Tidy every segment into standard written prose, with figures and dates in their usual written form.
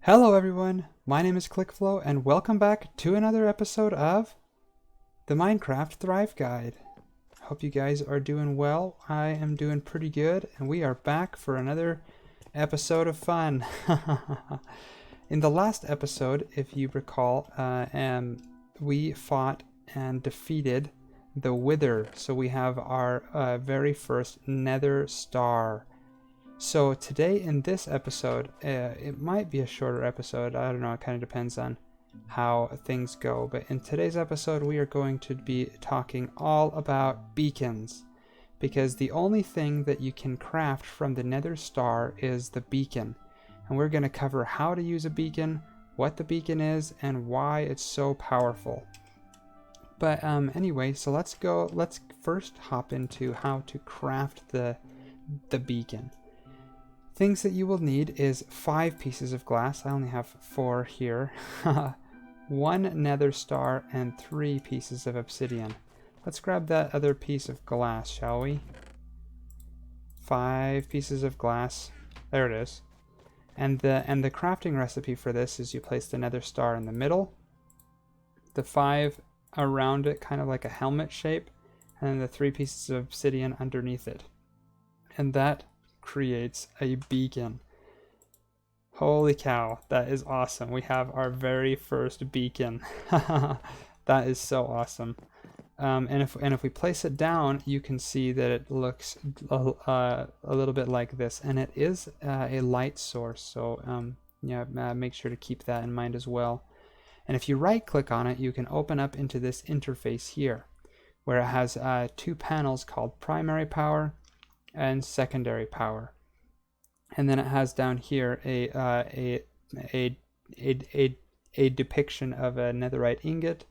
Hello everyone, my name is ClickFlow and welcome back to another episode of the Minecraft Thrive Guide. Hope you guys are doing well. I am doing pretty good and we are back for another episode of fun. In the last episode, if you recall, we fought and defeated the Wither. So we have our very first Nether Star. So today in this episode, it might be a shorter episode, I don't know, it kind of depends on how things go, but in today's episode we are going to be talking all about beacons, because the only thing that you can craft from the Nether Star is the beacon, and we're going to cover how to use a beacon, what the beacon is, and why it's so powerful. But anyway, so let's first hop into how to craft the beacon. Things that you will need is 5 pieces of glass. I only have 4 here. 1 nether star and 3 pieces of obsidian. Let's grab that other piece of glass, shall we? 5 pieces of glass. There it is. And the crafting recipe for this is you place the nether star in the middle, the 5 around it, kind of like a helmet shape, and then the 3 pieces of obsidian underneath it. And that creates a beacon. Holy cow, that is awesome. We have our very first beacon. That is so awesome. And if we place it down, you can see that it looks a little bit like this, and it is a light source, so make sure to keep that in mind as well. And if you right click on it, you can open up into this interface here, where it has 2 panels called primary power and secondary power, and then it has down here a depiction of a netherite ingot,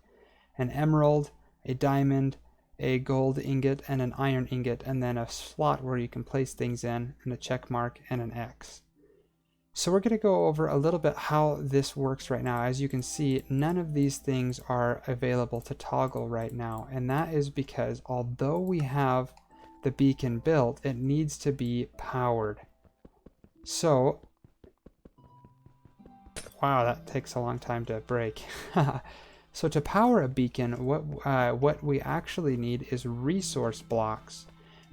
an emerald, a diamond, a gold ingot, and an iron ingot, and then a slot where you can place things in, and a check mark and an X. So we're going to go over a little bit how this works right now. As you can see, none of these things are available to toggle right now, and that is because although we have the beacon built, it needs to be powered. So, wow, that takes a long time to break. So to power a beacon, what we actually need is resource blocks,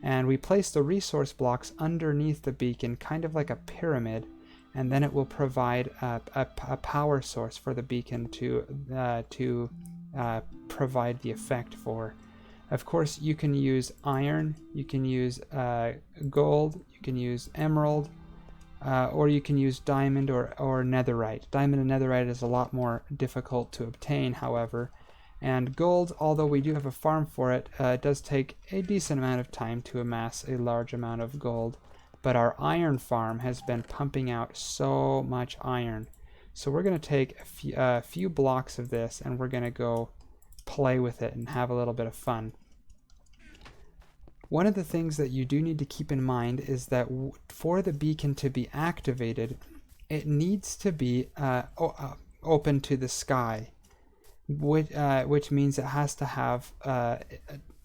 and we place the resource blocks underneath the beacon, kind of like a pyramid, and then it will provide a power source for the beacon to provide the effect for. Of course, you can use iron, you can use gold, you can use emerald, or you can use diamond or netherite. Diamond and netherite is a lot more difficult to obtain, however. And gold, although we do have a farm for it, does take a decent amount of time to amass a large amount of gold. But our iron farm has been pumping out so much iron. So we're going to take a few blocks of this and we're going to go play with it and have a little bit of fun. One of the things that you do need to keep in mind is that for the beacon to be activated, it needs to be open to the sky, which means it has to have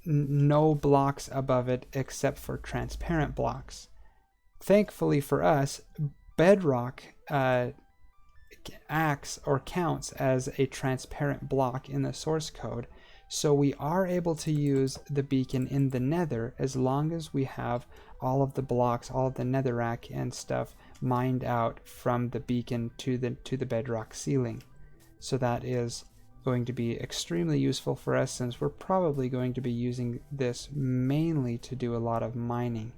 no blocks above it except for transparent blocks. Thankfully for us, Bedrock acts or counts as a transparent block in the source code, so we are able to use the beacon in the nether as long as we have all of the blocks, all of the netherrack and stuff mined out from the beacon to the bedrock ceiling. So that is going to be extremely useful for us, since we're probably going to be using this mainly to do a lot of mining.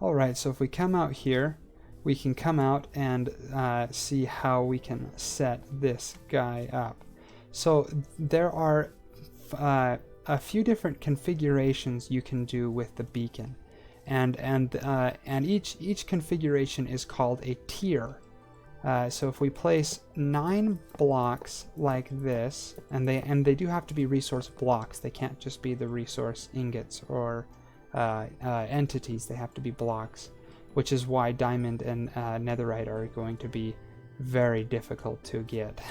Alright, so if we come out here, we can come out and see how we can set this guy up. So there are a few different configurations you can do with the beacon, and each configuration is called a tier. So if we place 9 blocks like this, and they do have to be resource blocks, they can't just be the resource ingots or entities, they have to be blocks, which is why diamond and netherite are going to be very difficult to get.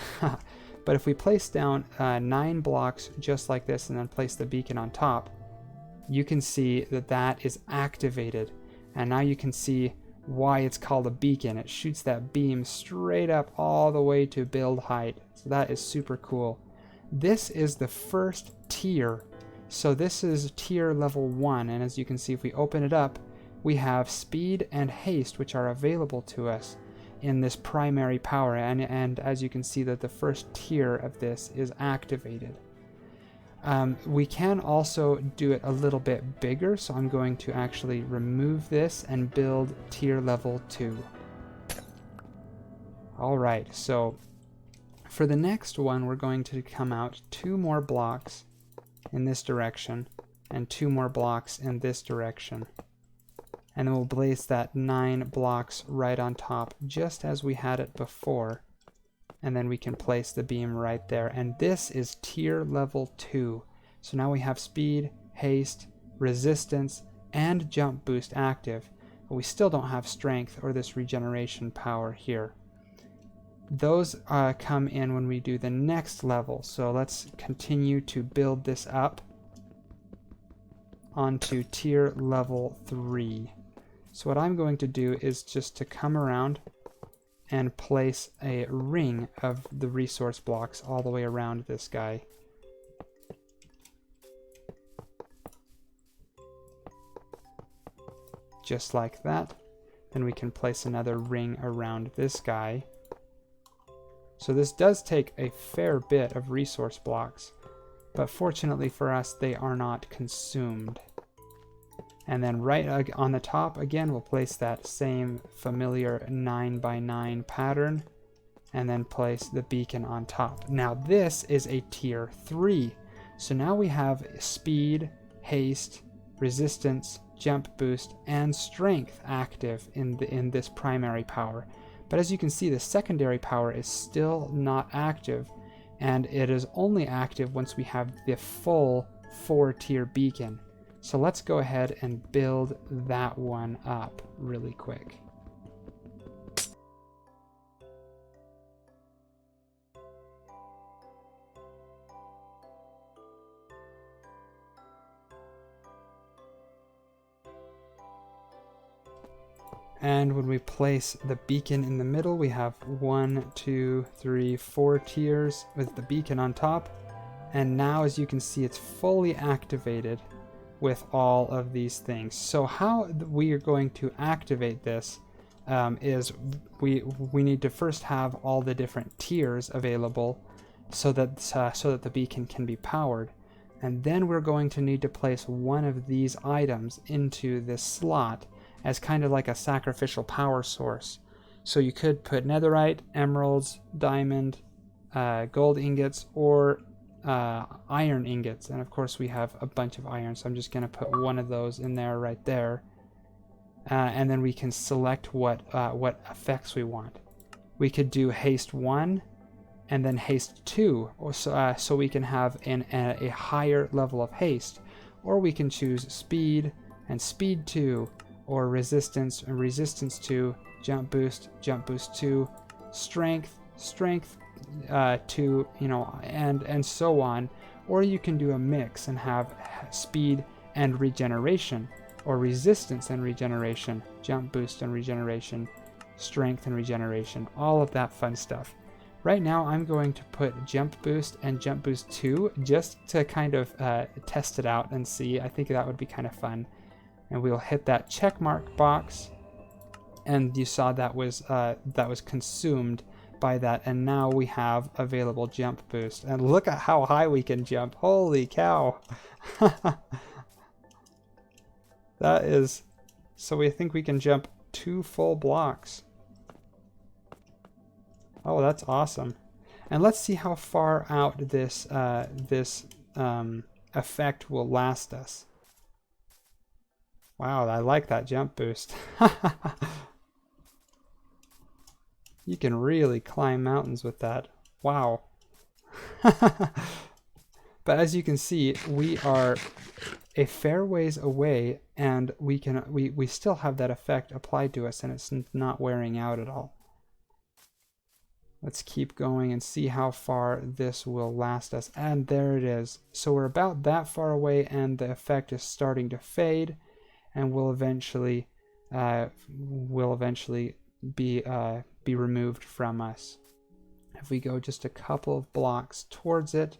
But if we place down 9 blocks just like this and then place the beacon on top, you can see that that is activated, and now you can see why it's called a beacon. It shoots that beam straight up all the way to build height. So that is super cool. This is the first tier. So this is tier level 1, and as you can see, if we open it up, we have speed and haste, which are available to us in this primary power, and as you can see that the first tier of this is activated. We can also do it a little bit bigger, so I'm going to actually remove this and build tier level 2. Alright, so for the next one, we're going to come out 2 more blocks in this direction and 2 more blocks in this direction. And then we'll place that 9 blocks right on top, just as we had it before. And then we can place the beam right there. And this is tier level 2. So now we have speed, haste, resistance, and jump boost active. But we still don't have strength or this regeneration power here. Those come in when we do the next level. So let's continue to build this up onto tier level 3. So what I'm going to do is just to come around and place a ring of the resource blocks all the way around this guy. Just like that. Then we can place another ring around this guy. So this does take a fair bit of resource blocks, but fortunately for us, they are not consumed. And then right on the top, again, we'll place that same familiar 9x9 pattern, and then place the beacon on top. Now this is a tier 3. So now we have speed, haste, resistance, jump boost, and strength active in this primary power. But as you can see, the secondary power is still not active, and it is only active once we have the full 4-tier beacon. So let's go ahead and build that one up really quick. And when we place the beacon in the middle, we have 1, 2, 3, 4 tiers with the beacon on top. And now, as you can see, it's fully activated with all of these things. So how we are going to activate this is we need to first have all the different tiers available so that the beacon can be powered. And then we're going to need to place one of these items into this slot as kind of like a sacrificial power source. So you could put netherite, emeralds, diamond, gold ingots, or iron ingots. And of course we have a bunch of iron, so I'm just going to put one of those in there right there. And then we can select what effects we want. We could do haste 1 and then haste 2, or so we can have a higher level of haste. Or we can choose speed and speed 2, or resistance and resistance 2, jump boost 2, strength 2, and so on. Or you can do a mix and have speed and regeneration, or resistance and regeneration, jump boost and regeneration, strength and regeneration, all of that fun stuff. Right now I'm going to put jump boost and jump boost 2 just to kind of test it out and see. I think that would be kind of fun. And we'll hit that check mark box, and you saw that was consumed by that, and now we have available jump boost. And look at how high we can jump. Holy cow. That is, so we think we can jump 2 full blocks. Oh, that's awesome. And let's see how far out this effect will last us. Wow, I like that jump boost. You can really climb mountains with that. Wow. But as you can see, we are a fair ways away, and we still have that effect applied to us, and it's not wearing out at all. Let's keep going and see how far this will last us. And there it is. So we're about that far away, and the effect is starting to fade, and we'll eventually will eventually be removed from us. If we go just a couple of blocks towards it,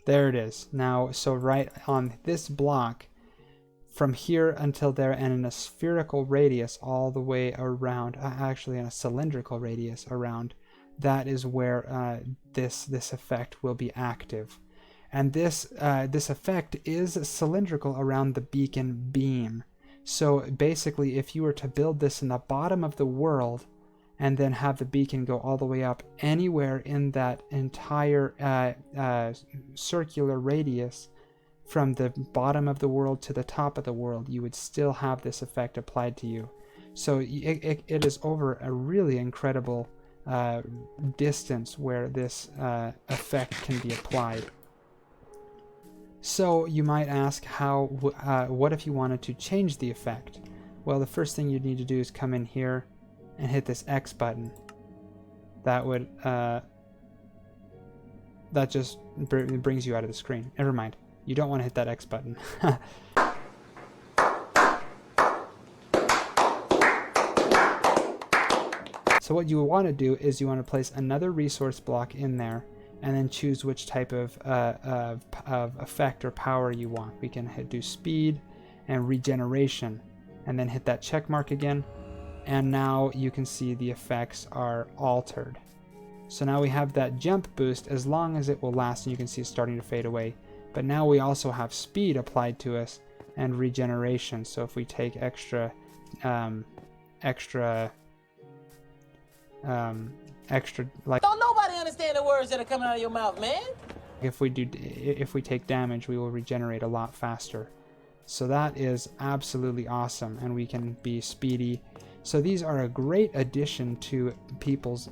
there it is. Now, so right on this block, from here until there, and in a spherical radius all the way around, actually in a cylindrical radius around, that is where this effect will be active. And this effect is cylindrical around the beacon beam. So basically, if you were to build this in the bottom of the world and then have the beacon go all the way up anywhere in that entire circular radius, from the bottom of the world to the top of the world, you would still have this effect applied to you. So it is over a really incredible distance where this effect can be applied. So you might ask, what if you wanted to change the effect? Well, the first thing you'd need to do is come in here and hit this X button. That would that just brings you out of the screen. Never mind. You don't want to hit that X button. So what you want to do is you want to place another resource block in there and then choose which type of effect or power you want. We can do speed and regeneration and then hit that check mark again. And now you can see the effects are altered. So now we have that jump boost as long as it will last, and you can see it's starting to fade away. But now we also have speed applied to us and regeneration. So if we take extra, like, don't nobody understand the words that are coming out of your mouth, man. If we take damage, we will regenerate a lot faster. So that is absolutely awesome, and we can be speedy. So these are a great addition to people's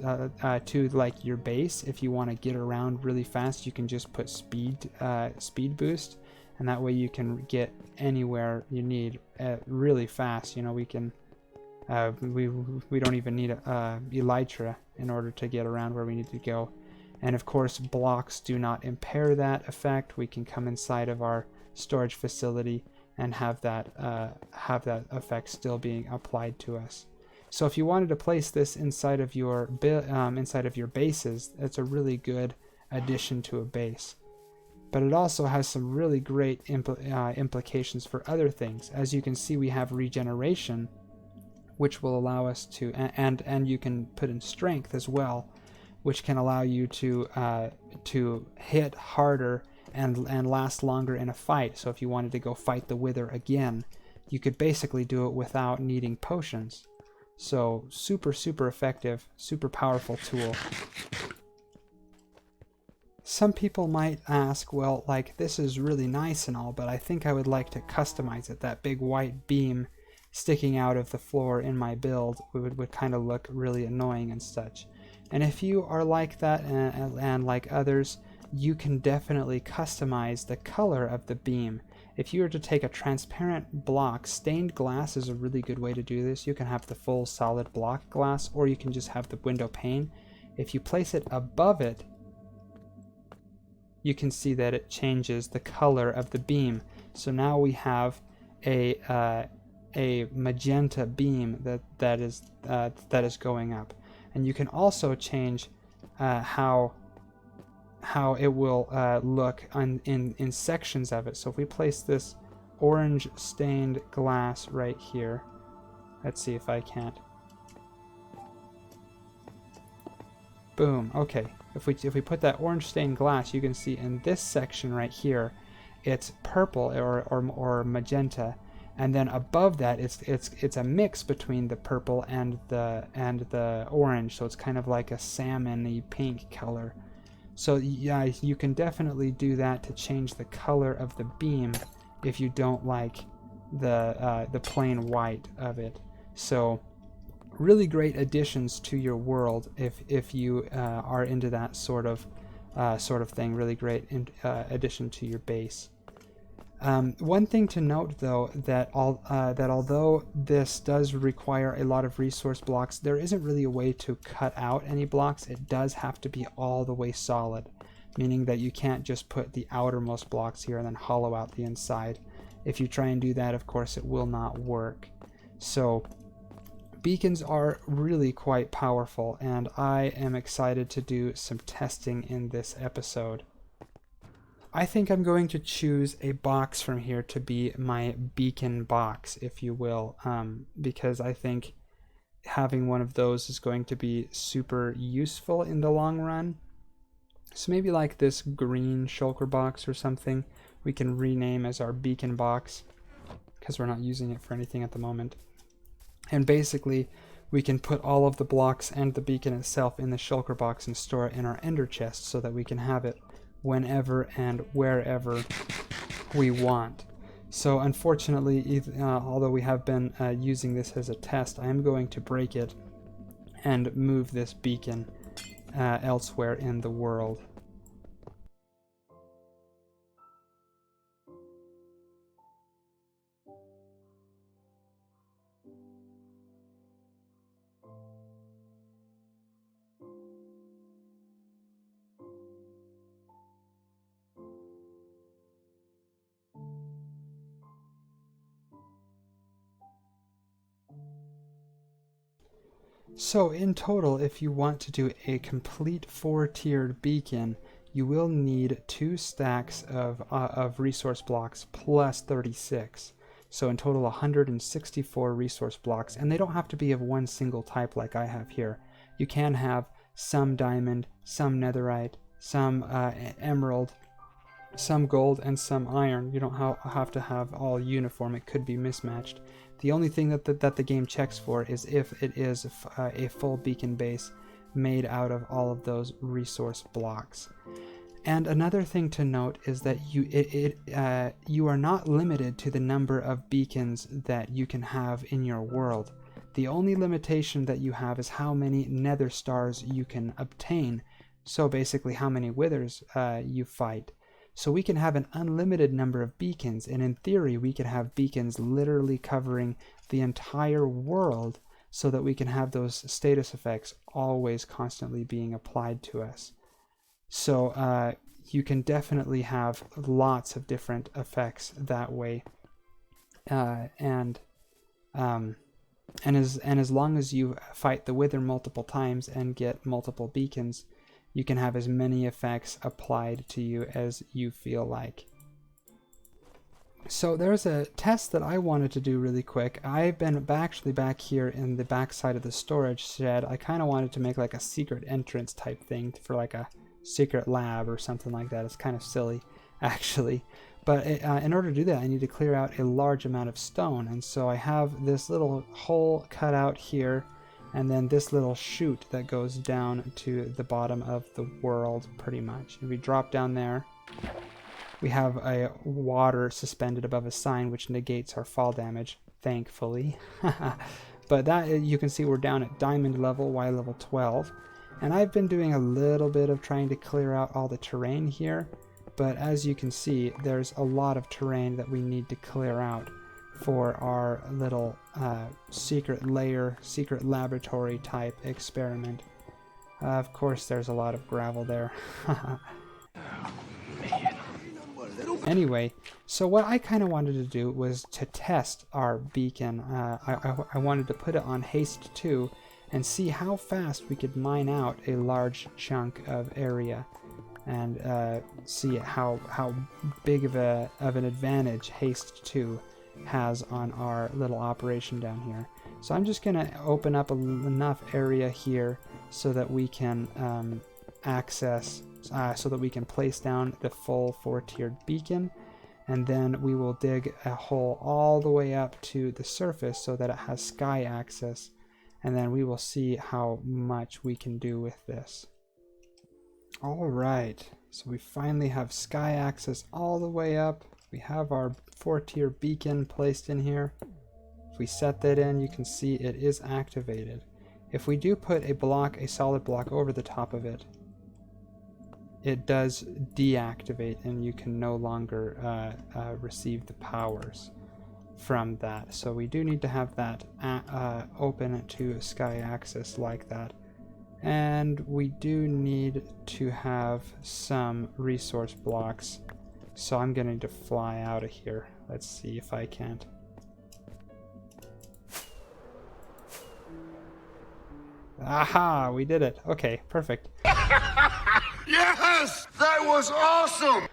to like your base. If you want to get around really fast, you can just put speed boost, and that way you can get anywhere you need really fast. You know, we can we don't even need elytra in order to get around where we need to go. And of course, blocks do not impair that effect. We can come inside of our storage facility and have that effect still being applied to us. So if you wanted to place this inside of your bases, it's a really good addition to a base. But it also has some really great implications for other things. As you can see, we have regeneration, which will allow us to, and you can put in strength as well, which can allow you to hit harder and last longer in a fight. So if you wanted to go fight the Wither again, you could basically do it without needing potions. So super effective, super powerful tool. Some people might ask, well, like, this is really nice and all, but I think I would like to customize it. That big white beam sticking out of the floor in my build would kind of look really annoying and such. And if you are like that and like others, you can definitely customize the color of the beam. If you were to take a transparent block, stained glass is a really good way to do this. You can have the full solid block glass, or you can just have the window pane. If you place it above it, you can see that it changes the color of the beam. So now we have a magenta beam that is going up. And you can also change how it will look in sections of it. So if we place this orange stained glass right here, let's see if I can't. Boom. Okay. If we put that orange stained glass, you can see in this section right here, it's purple or magenta, and then above that, it's a mix between the purple and the orange. So it's kind of like a salmon-y pink color. So yeah, you can definitely do that to change the color of the beam if you don't like the plain white of it. So really great additions to your world if you are into that sort of thing. Really great addition to your base. One thing to note, though, that although this does require a lot of resource blocks, there isn't really a way to cut out any blocks. It does have to be all the way solid, meaning that you can't just put the outermost blocks here and then hollow out the inside. If you try and do that, of course, it will not work. So beacons are really quite powerful, and I am excited to do some testing in this episode. I think I'm going to choose a box from here to be my beacon box, if you will, because I think having one of those is going to be super useful in the long run. So maybe like this green shulker box or something we can rename as our beacon box, because we're not using it for anything at the moment. And basically we can put all of the blocks and the beacon itself in the shulker box and store it in our ender chest so that we can have it whenever and wherever we want. So unfortunately, although we have been using this as a test, I am going to break it and move this beacon elsewhere in the world. So in total, if you want to do a complete 4-tiered beacon, you will need 2 stacks of resource blocks plus 36. So in total 164 resource blocks, and they don't have to be of one single type like I have here. You can have some diamond, some netherite, some emerald, some gold, and some iron. You don't have to have all uniform. It could be mismatched. The only thing that the game checks for is if it is a full beacon base made out of all of those resource blocks. And another thing to note is that you are not limited to the number of beacons that you can have in your world. The only limitation that you have is how many nether stars you can obtain. So basically how many withers you fight. So we can have an unlimited number of beacons, and in theory we could have beacons literally covering the entire world so that we can have those status effects always constantly being applied to us. So you can definitely have lots of different effects that way. And as long as you fight the wither multiple times and get multiple beacons, you can have as many effects applied to you as you feel like. So there's a test that I wanted to do really quick. I've been actually back here in the back side of the storage shed. I kind of wanted to make like a secret entrance type thing for like a secret lab or something like that. It's kind of silly, actually. But in order to do that, I need to clear out a large amount of stone. And so I have this little hole cut out here, and then this little chute that goes down to the bottom of the world, pretty much. If we drop down there, we have a water suspended above a sign, which negates our fall damage, thankfully. But that, you can see we're down at diamond level, Y level 12. And I've been doing a little bit of trying to clear out all the terrain here. But as you can see, there's a lot of terrain that we need to clear out for our little secret layer, secret laboratory type experiment. Of course, there's a lot of gravel there. Anyway, so what I kind of wanted to do was to test our beacon. I wanted to put it on haste 2 and see how fast we could mine out a large chunk of area, and see how big of an advantage haste 2 has on our little operation down here. So I'm just going to open up enough area here so that we can access, so that we can place down the full 4-tiered beacon, and then we will dig a hole all the way up to the surface so that it has sky access, and then we will see how much we can do with this. Alright, so we finally have sky access all the way up. We have our 4-tier beacon placed in here. If we set that in, you can see it is activated. If we do put a solid block over the top of it, it does deactivate and you can no longer receive the powers from that. So we do need to have that open to sky access like that. And we do need to have some resource blocks. So I'm going to fly out of here. Let's see if I can't. Aha, we did it. Okay, perfect. Yes! That was awesome!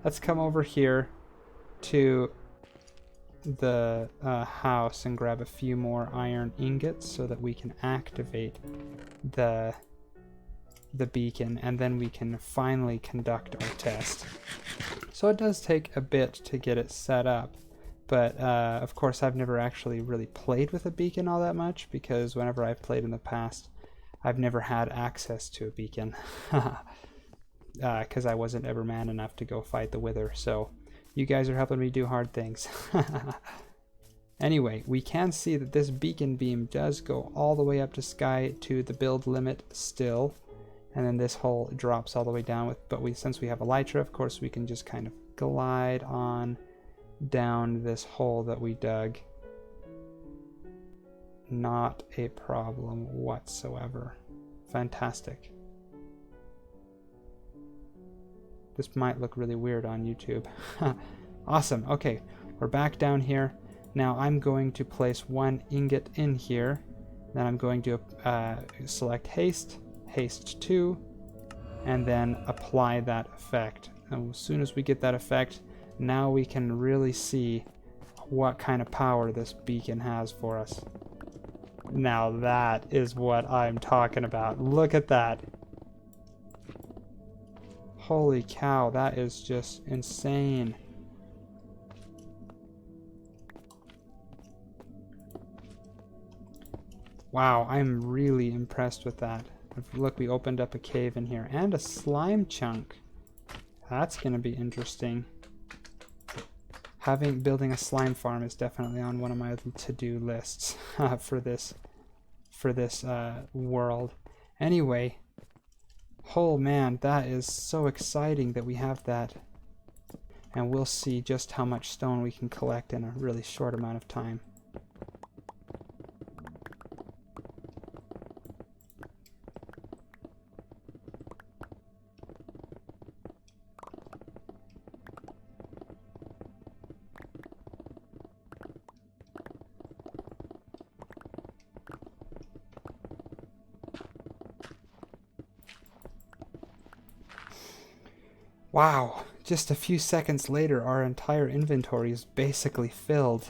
Let's come over here to the house and grab a few more iron ingots so that we can activate the beacon, and then we can finally conduct our test. So it does take a bit to get it set up, but of course I've never actually really played with a beacon all that much, because whenever I've played in the past I've never had access to a beacon because I wasn't ever man enough to go fight the Wither. So you guys are helping me do hard things. Anyway, we can see that this beacon beam does go all the way up to sky to the build limit still, and then this hole drops all the way down with, but since we have elytra, of course we can just kind of glide on down this hole that we dug. Not a problem whatsoever. Fantastic. This might look really weird on YouTube. Awesome. Okay, we're back down here. Now I'm going to place one ingot in here. Then I'm going to select haste, haste 2, and then apply that effect. And as soon as we get that effect, now we can really see what kind of power this beacon has for us. Now that is what I'm talking about. Look at that. Holy cow, that is just insane. Wow, I'm really impressed with that. Look, we opened up a cave in here and a slime chunk. That's going to be interesting. Building a slime farm is definitely on one of my to-do lists for this world. Anyway, oh man, that is so exciting that we have that, and we'll see just how much stone we can collect in a really short amount of time. Wow, just a few seconds later our entire inventory is basically filled.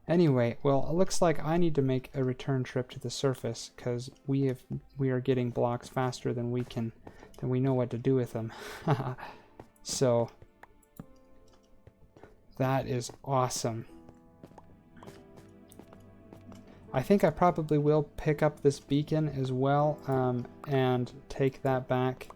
Anyway, well, it looks like I need to make a return trip to the surface because we are getting blocks faster than we know what to do with them. So that is awesome. I think I probably will pick up this beacon as well and take that back.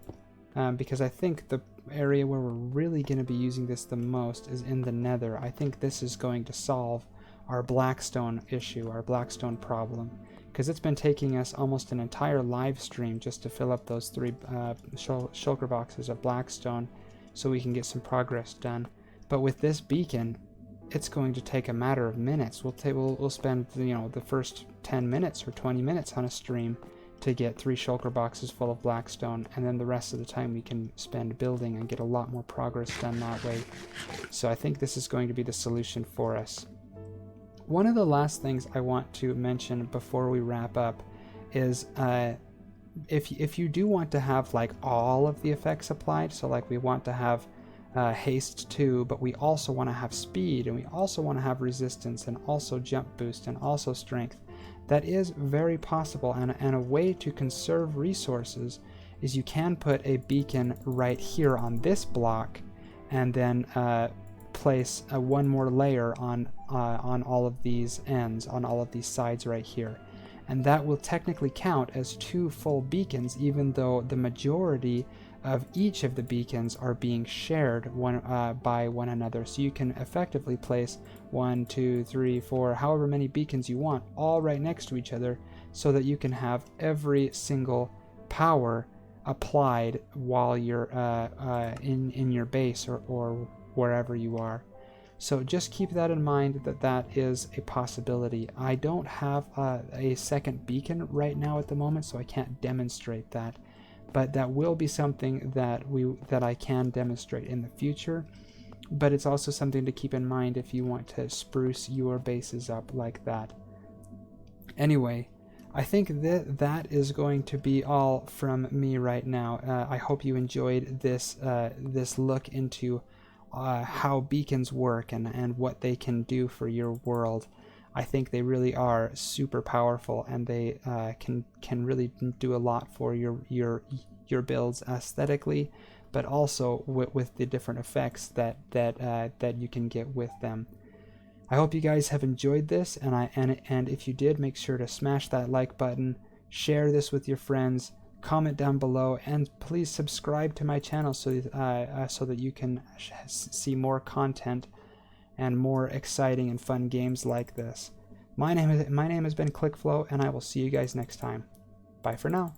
Because I think the area where we're really going to be using this the most is in the Nether. I think this is going to solve our blackstone issue, our blackstone problem, because it's been taking us almost an entire live stream just to fill up those 3 shulker boxes of blackstone so we can get some progress done. But with this beacon, it's going to take a matter of minutes. We'll spend the first 10 minutes or 20 minutes on a stream to get 3 shulker boxes full of blackstone, and then the rest of the time we can spend building and get a lot more progress done that way. So I think this is going to be the solution for us. One of the last things I want to mention before we wrap up is if you do want to have like all of the effects applied, so like we want to have haste 2, but we also want to have speed, and we also want to have resistance, and also jump boost, and also strength. That is very possible, and a way to conserve resources is you can put a beacon right here on this block, and then place one more layer on all of these ends, on all of these sides right here. And that will technically count as 2 full beacons, even though the majority of each of the beacons are being shared by one another. So you can effectively place 1, 2, 3, 4, however many beacons you want, all right next to each other, so that you can have every single power applied while you're in your base or wherever you are. So just keep that in mind, that that is a possibility. I don't have a second beacon right now at the moment, so I can't demonstrate that. But that will be something that I can demonstrate in the future. But it's also something to keep in mind if you want to spruce your bases up like that. Anyway, I think that is going to be all from me right now. I hope you enjoyed this look into how beacons work and what they can do for your world. I think they really are super powerful, and they can really do a lot for your builds aesthetically, but also with the different effects that you can get with them. I hope you guys have enjoyed this, and if you did, make sure to smash that like button, share this with your friends, comment down below, and please subscribe to my channel so that you can see more content and more exciting and fun games like this. My name has been ClickFlow, and I will see you guys next time. Bye for now.